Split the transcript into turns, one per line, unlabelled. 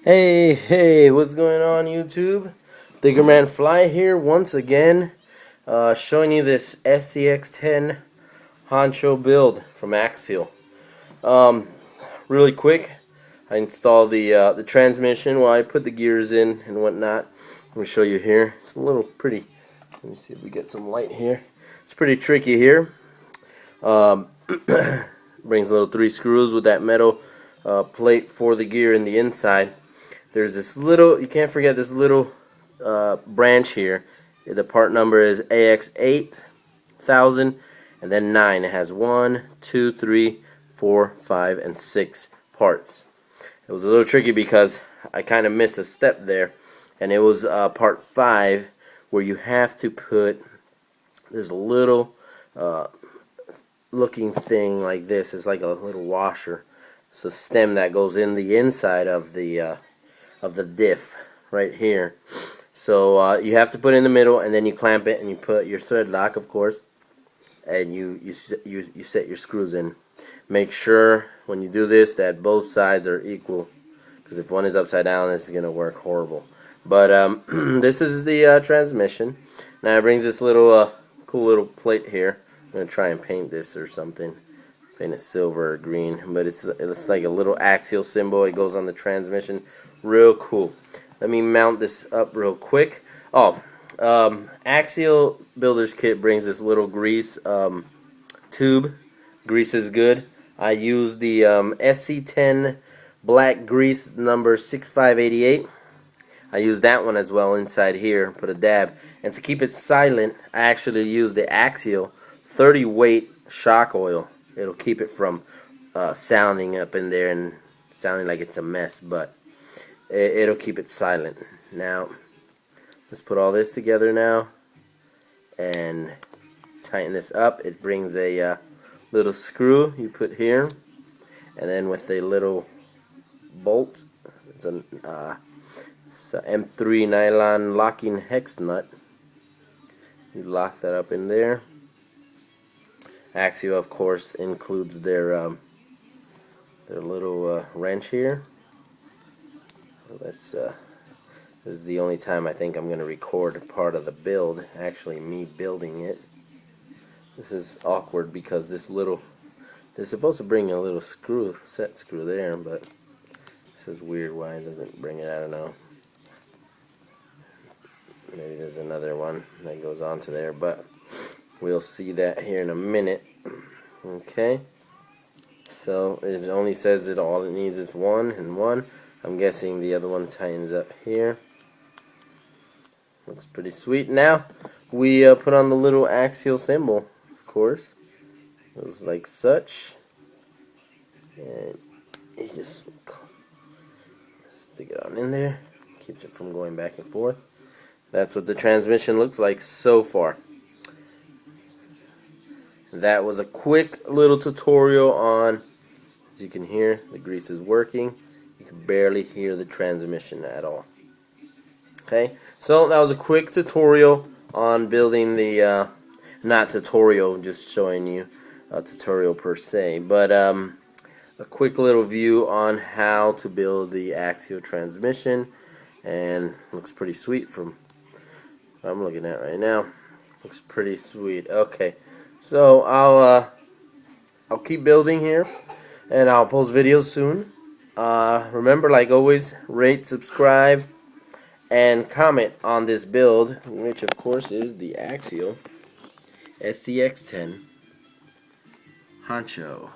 Hey, what's going on, YouTube? Diggerman Fly here once again, showing you this SCX10 Honcho build from Axial. Um, really quick, I installed the transmission while I put the gears in and whatnot. Let me show you here. It's a little pretty. Let me see if we get some light here. It's pretty tricky here. Brings little 3 screws with that metal plate for the gear in the inside. There's this little, you can't forget this little branch here. The part number is AX8000 and then 9. It has 1, 2, 3, 4, 5, and 6 parts. It was a little tricky because I kind of missed a step there, and it was part 5 where you have to put this little looking thing like this. It's like a little washer. It's a stem that goes in the inside of the diff right here. So you have to put it in the middle, and then you clamp it, and you put your thread lock, of course, and you set your screws in. Make sure when you do this that both sides are equal, because if one is upside down, this is gonna work horrible. But this is the transmission. Now it brings this little cool little plate here. I'm gonna try and paint this or something. Paint it silver or green, but it's like a little axial symbol. It goes on the transmission. Real cool. Let me mount this up real quick. Axial Builder's Kit brings this little grease tube. Grease is good. I use the SC10 black grease number 6588. I use that one as well inside here. Put a dab. And to keep it silent, I actually use the Axial 30 weight shock oil. It'll keep it from sounding up in there and sounding like it's a mess, but it'll keep it silent. Now, let's put all this together now and tighten this up. It brings a little screw you put here, and then with a little bolt, it's an M3 nylon locking hex nut. You lock that up in there. Axial, of course, includes their little wrench here. This is the only time I think I'm going to record part of the build, actually me building it. This is awkward because they're supposed to bring a little set screw there, but this is weird why it doesn't bring it. I don't know. Maybe there's another one that goes onto there, but we'll see that here in a minute. Okay, so it only says that all it needs is 1 and 1. I'm guessing the other one tightens up here. Looks pretty sweet. Now we put on the little axial symbol, of course. It was like such, and you just stick it on in there. Keeps it from going back and forth. That's what the transmission looks like so far. That was a quick little tutorial on, as you can hear, the grease is working. You can barely hear the transmission at all. Okay, so that was a quick tutorial on building the, not tutorial, just showing you a tutorial per se, but a quick little view on how to build the axial transmission, and looks pretty sweet from what I'm looking at right now. Looks pretty sweet. Okay. So I'll keep building here, and I'll post videos soon. Remember, like always, rate, subscribe, and comment on this build, which of course is the Axial SCX10 Honcho.